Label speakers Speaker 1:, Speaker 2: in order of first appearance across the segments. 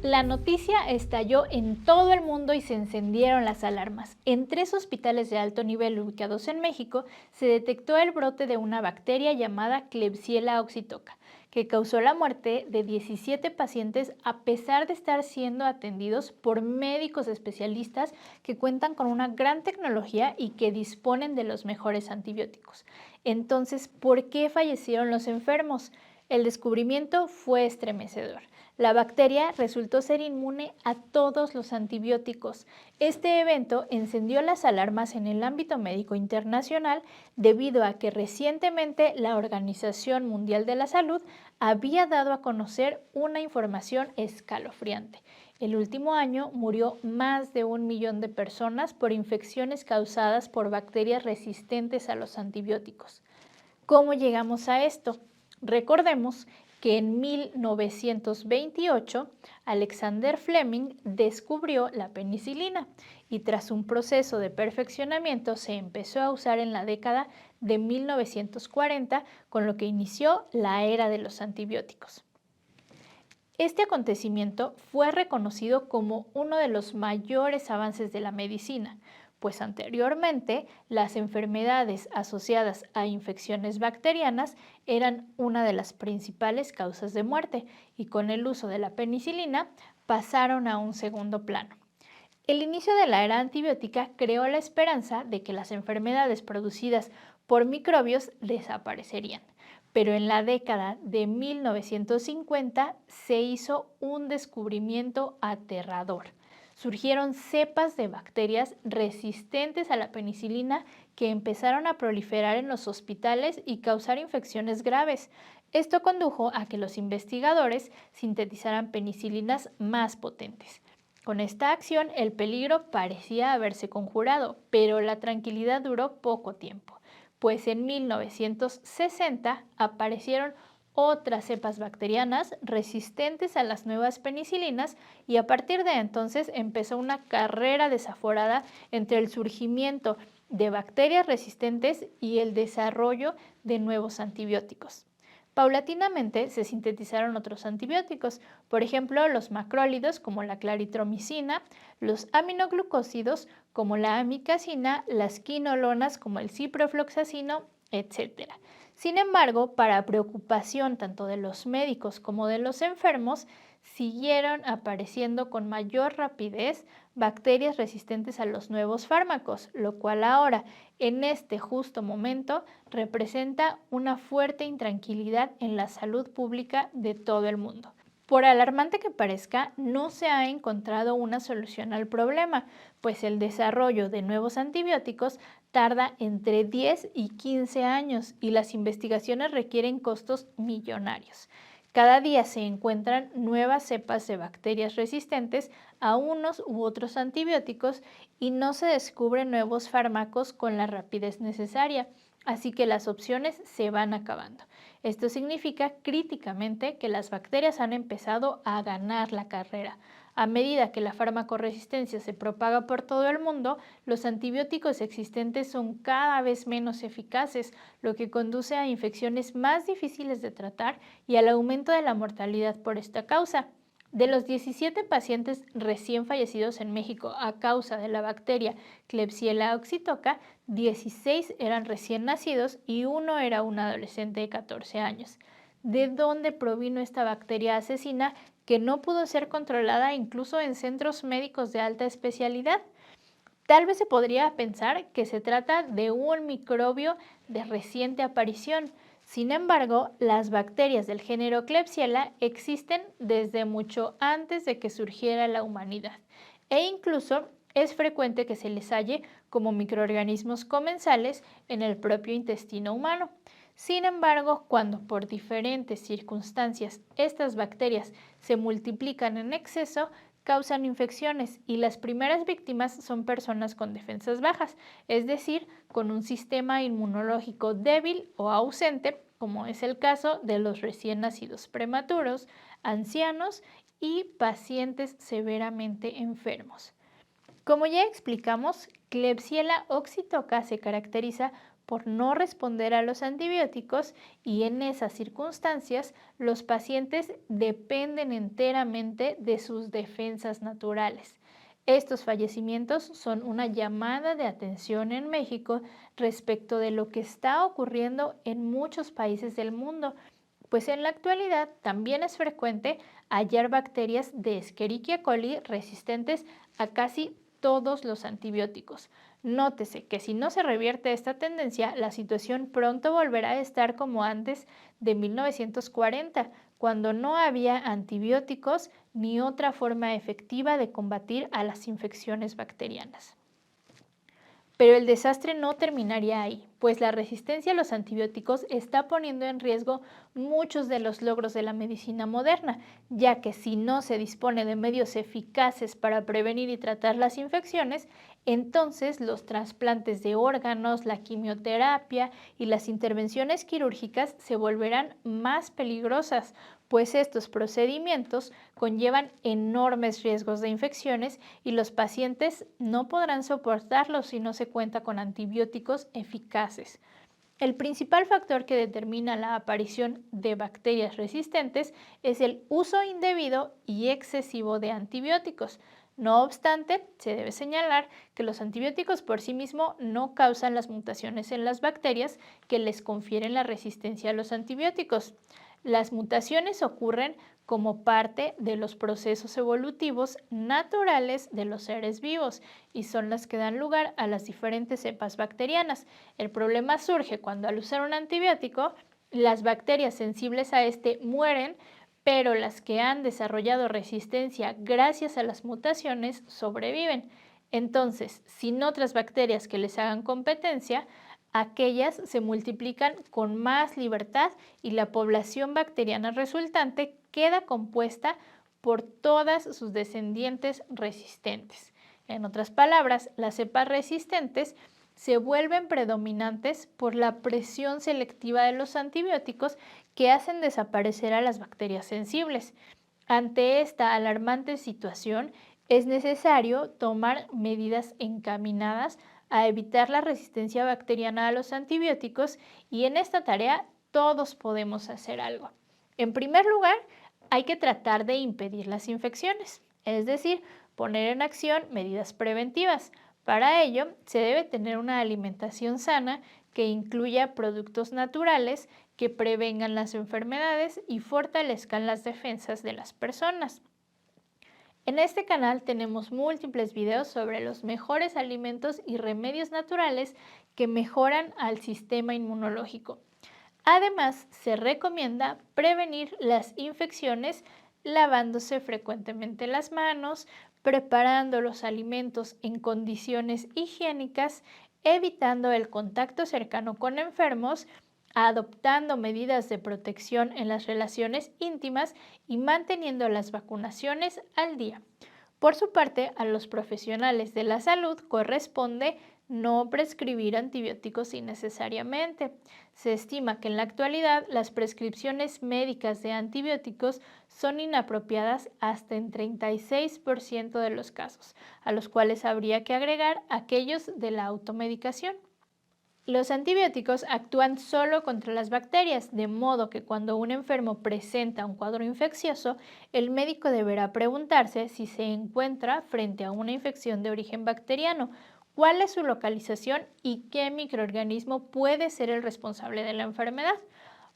Speaker 1: La noticia estalló en todo el mundo y se encendieron las alarmas. En 3 hospitales de alto nivel ubicados en México se detectó el brote de una bacteria llamada Klebsiella oxytoca, que causó la muerte de 17 pacientes a pesar de estar siendo atendidos por médicos especialistas que cuentan con una gran tecnología y que disponen de los mejores antibióticos. Entonces, ¿por qué fallecieron los enfermos? El descubrimiento fue estremecedor. La bacteria resultó ser inmune a todos los antibióticos. Este evento encendió las alarmas en el ámbito médico internacional debido a que recientemente la Organización Mundial de la Salud había dado a conocer una información escalofriante. El último año murió más de 1 millón de personas por infecciones causadas por bacterias resistentes a los antibióticos. ¿Cómo llegamos a esto? Recordemos que en 1928 Alexander Fleming descubrió la penicilina y tras un proceso de perfeccionamiento se empezó a usar en la década de 1940, con lo que inició la era de los antibióticos. Este acontecimiento fue reconocido como uno de los mayores avances de la medicina, pues anteriormente las enfermedades asociadas a infecciones bacterianas eran una de las principales causas de muerte y con el uso de la penicilina pasaron a un segundo plano. El inicio de la era antibiótica creó la esperanza de que las enfermedades producidas por microbios desaparecerían, pero en la década de 1950 se hizo un descubrimiento aterrador. Surgieron cepas de bacterias resistentes a la penicilina que empezaron a proliferar en los hospitales y causar infecciones graves. Esto condujo a que los investigadores sintetizaran penicilinas más potentes. Con esta acción, el peligro parecía haberse conjurado, pero la tranquilidad duró poco tiempo, pues en 1960 aparecieron otras cepas bacterianas resistentes a las nuevas penicilinas y a partir de entonces empezó una carrera desaforada entre el surgimiento de bacterias resistentes y el desarrollo de nuevos antibióticos. Paulatinamente se sintetizaron otros antibióticos, por ejemplo los macrólidos como la claritromicina, los aminoglucósidos como la amicacina, las quinolonas como el ciprofloxacino, etc. Sin embargo, para preocupación tanto de los médicos como de los enfermos, siguieron apareciendo con mayor rapidez bacterias resistentes a los nuevos fármacos, lo cual ahora, en este justo momento, representa una fuerte intranquilidad en la salud pública de todo el mundo. Por alarmante que parezca, no se ha encontrado una solución al problema, pues el desarrollo de nuevos antibióticos tarda entre 10 y 15 años y las investigaciones requieren costos millonarios. Cada día se encuentran nuevas cepas de bacterias resistentes a unos u otros antibióticos y no se descubren nuevos fármacos con la rapidez necesaria, así que las opciones se van acabando. Esto significa críticamente que las bacterias han empezado a ganar la carrera. A medida que la farmacoresistencia se propaga por todo el mundo, los antibióticos existentes son cada vez menos eficaces, lo que conduce a infecciones más difíciles de tratar y al aumento de la mortalidad por esta causa. De los 17 pacientes recién fallecidos en México a causa de la bacteria Klebsiella oxytoca, 16 eran recién nacidos y uno era un adolescente de 14 años. ¿De dónde provino esta bacteria asesina que no pudo ser controlada incluso en centros médicos de alta especialidad? Tal vez se podría pensar que se trata de un microbio de reciente aparición. Sin embargo, las bacterias del género Klebsiella existen desde mucho antes de que surgiera la humanidad e incluso es frecuente que se les halle como microorganismos comensales en el propio intestino humano. Sin embargo, cuando por diferentes circunstancias estas bacterias se multiplican en exceso, causan infecciones y las primeras víctimas son personas con defensas bajas, es decir, con un sistema inmunológico débil o ausente, como es el caso de los recién nacidos prematuros, ancianos y pacientes severamente enfermos. Como ya explicamos, Klebsiella oxytoca se caracteriza por no responder a los antibióticos y en esas circunstancias los pacientes dependen enteramente de sus defensas naturales. Estos fallecimientos son una llamada de atención en México respecto de lo que está ocurriendo en muchos países del mundo, pues en la actualidad también es frecuente hallar bacterias de Escherichia coli resistentes a casi todos los antibióticos. Nótese que si no se revierte esta tendencia, la situación pronto volverá a estar como antes de 1940, cuando no había antibióticos ni otra forma efectiva de combatir a las infecciones bacterianas. Pero el desastre no terminaría ahí, pues la resistencia a los antibióticos está poniendo en riesgo muchos de los logros de la medicina moderna, ya que si no se dispone de medios eficaces para prevenir y tratar las infecciones, entonces los trasplantes de órganos, la quimioterapia y las intervenciones quirúrgicas se volverán más peligrosas, pues estos procedimientos conllevan enormes riesgos de infecciones y los pacientes no podrán soportarlos si no se cuenta con antibióticos eficaces. El principal factor que determina la aparición de bacterias resistentes es el uso indebido y excesivo de antibióticos. No obstante, se debe señalar que los antibióticos por sí mismos no causan las mutaciones en las bacterias que les confieren la resistencia a los antibióticos. Las mutaciones ocurren como parte de los procesos evolutivos naturales de los seres vivos y son las que dan lugar a las diferentes cepas bacterianas. El problema surge cuando al usar un antibiótico, las bacterias sensibles a este mueren, pero las que han desarrollado resistencia gracias a las mutaciones sobreviven. Entonces, sin otras bacterias que les hagan competencia, aquellas se multiplican con más libertad y la población bacteriana resultante queda compuesta por todas sus descendientes resistentes. En otras palabras, las cepas resistentes se vuelven predominantes por la presión selectiva de los antibióticos que hacen desaparecer a las bacterias sensibles. Ante esta alarmante situación, es necesario tomar medidas encaminadas a evitar la resistencia bacteriana a los antibióticos y en esta tarea todos podemos hacer algo. En primer lugar, hay que tratar de impedir las infecciones, es decir, poner en acción medidas preventivas. Para ello, se debe tener una alimentación sana que incluya productos naturales que prevengan las enfermedades y fortalezcan las defensas de las personas. En este canal tenemos múltiples videos sobre los mejores alimentos y remedios naturales que mejoran al sistema inmunológico. Además, se recomienda prevenir las infecciones lavándose frecuentemente las manos, preparando los alimentos en condiciones higiénicas, evitando el contacto cercano con enfermos, adoptando medidas de protección en las relaciones íntimas y manteniendo las vacunaciones al día. Por su parte, a los profesionales de la salud corresponde no prescribir antibióticos innecesariamente. Se estima que en la actualidad las prescripciones médicas de antibióticos son inapropiadas hasta en 36% de los casos, a los cuales habría que agregar aquellos de la automedicación. Los antibióticos actúan solo contra las bacterias, de modo que cuando un enfermo presenta un cuadro infeccioso, el médico deberá preguntarse si se encuentra frente a una infección de origen bacteriano, cuál es su localización y qué microorganismo puede ser el responsable de la enfermedad.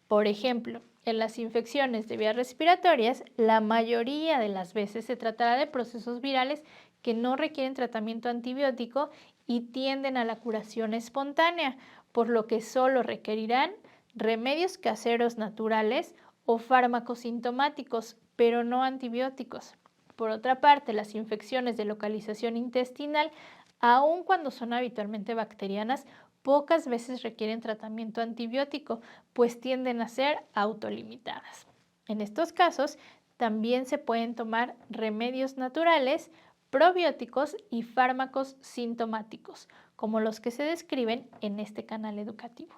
Speaker 1: Por ejemplo, en las infecciones de vías respiratorias, la mayoría de las veces se tratará de procesos virales que no requieren tratamiento antibiótico y tienden a la curación espontánea, por lo que solo requerirán remedios caseros naturales o fármacos sintomáticos, pero no antibióticos. Por otra parte, las infecciones de localización intestinal, aun cuando son habitualmente bacterianas, pocas veces requieren tratamiento antibiótico, pues tienden a ser autolimitadas. En estos casos, también se pueden tomar remedios naturales, probióticos y fármacos sintomáticos, como los que se describen en este canal educativo.